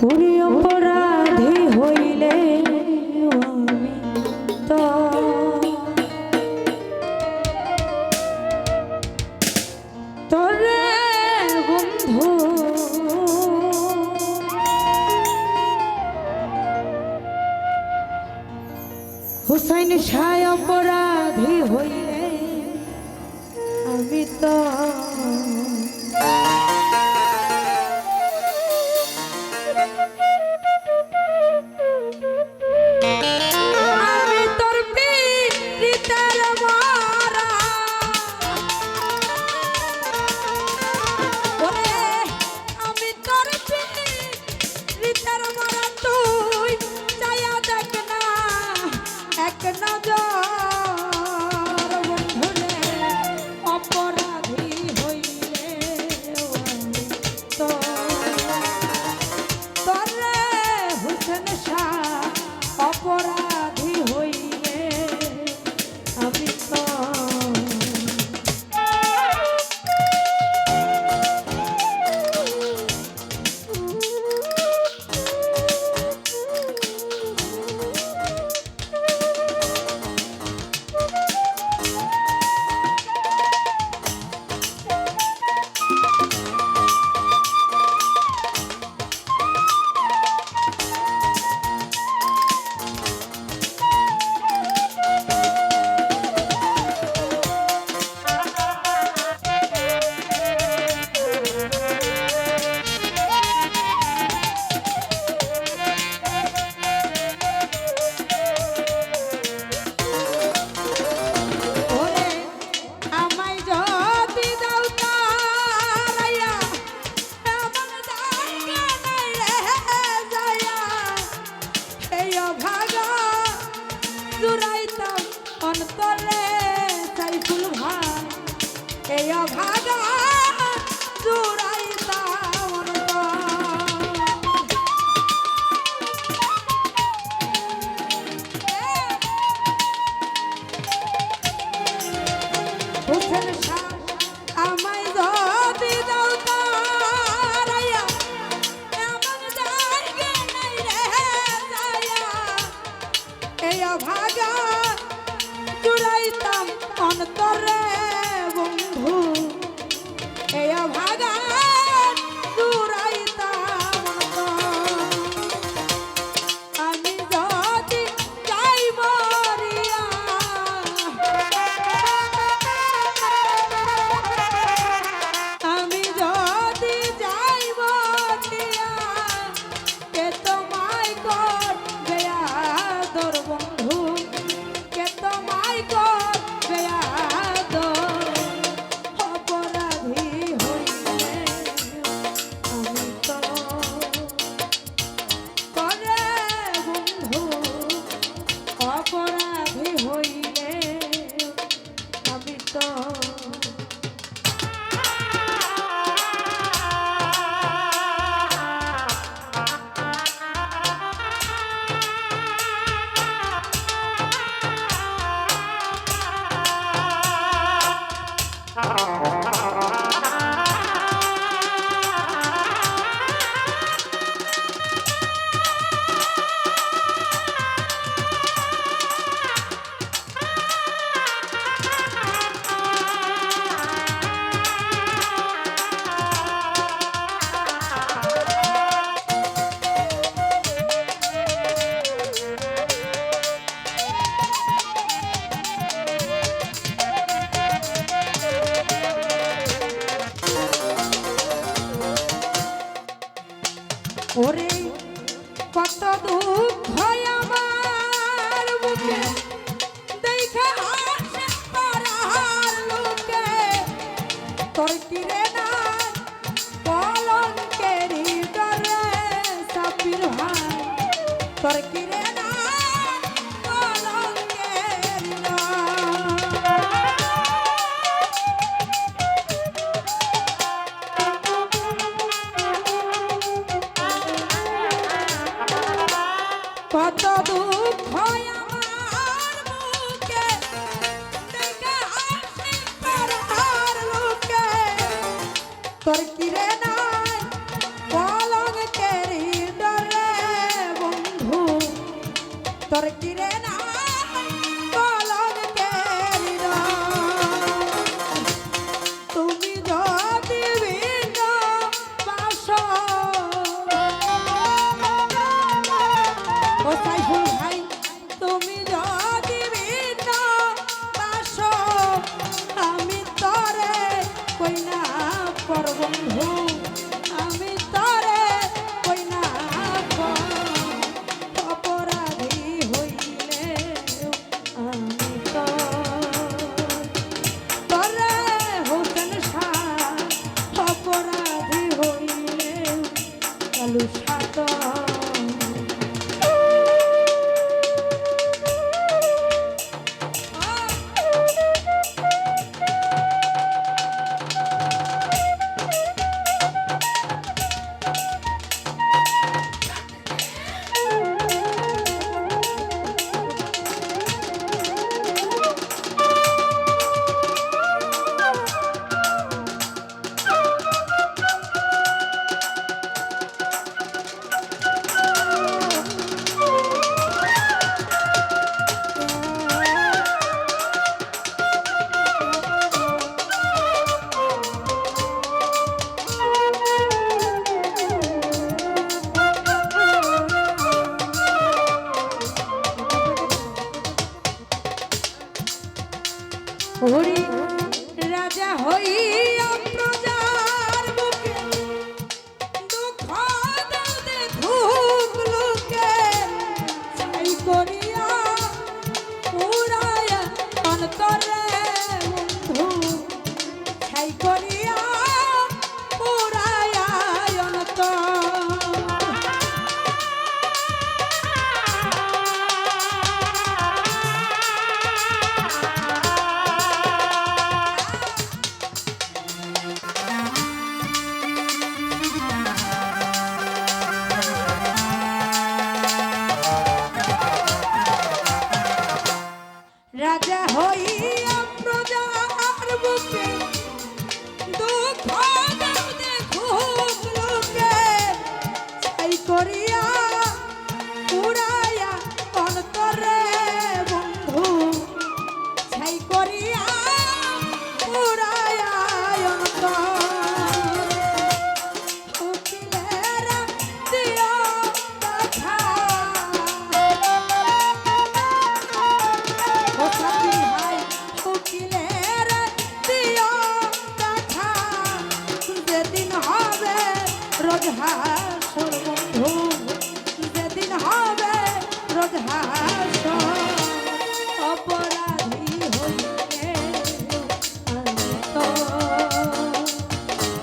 ওরে অপরাধী হইলে আমি তো তোরে বন্ধু হুসাইন শাহ অপরাধী হইলে আমি তো অপরাধী হইলে আমি তো অন্তরে সাইফুল ভাই এই অভাগা জুড়াইতাম হোসেন শাহ আমায় যদি দাও তারাইয়া এমন জায়গা নাই রে যাইয়া এই অভাগা জুড়াইতাম অন্তরে বন্ধু এই ভাগা জুড়াইতাম আমি যদি যাই মরিয়া আমি যদি যাই মরিয়া কে তোমায় করবে আদর বন্ধু কে তোমায় করবে আদর অপরাধী হইলে আমি তো করে বন্ধু অপরাধী হইলে আমি তো ওরে কত দুঃখ আমার বুকে দেখে হাসে পারার লোকে তোর কিরে না কলঙ্কের ডরে সাপির ভাই তোর কিরে না কলঙ্কের কত দুঃখ আমার বুকে দেখে হাসি পারার লোকে তোর কিরে নাই কলঙ্কের তোর কিরে না কলঙ্কের রং। তুমি যদি ভিন্ন বাসো ও সাইফুল ভাই, তুমি যদি ভিন্ন বাসো আমি তরে কই না পর বন্ধু, আমি তরে কই না পর। অপরাধী হইলে আমি তরে হোসেন শাহ, অপরাধী হইলে কালু সাত। হরি রাজা হইয়া প্রজার বুকে দুঃখ দাউদে ধুক লোকে ছাই করিয়া পুরায়া অন্তরে বন্ধু, ছাই করিয়া পুরায়া অন্তর। রাজা হইয়া প্রজার বুকে দুঃখ দাউদে ধুক লোকে ছাই করিয়া পুরায়া অন্তরে বন্ধু, ছাই করিয়া পুরায়া অন্তর। উকিলেরা দিও দেখা ও সাবির ভাই, উকিলেরা দিও দেখা যেদিন হবে রোজ হাসর বন্ধু, যেদিন হবে রোজ হাসর। অপরাধী হইলে আমি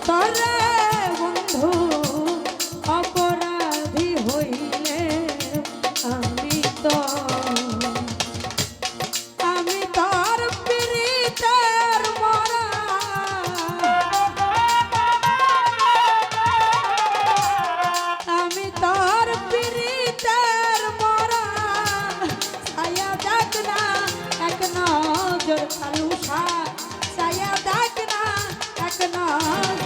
তরে বন্ধু, অপরাধী হইলে আমি আমি তার পীড়িতের মরা, আমি তার পীড়িতের মরা। ছায়া দেখ না এক নজর কালু শাহ, ছায়া দেখ না এক নজর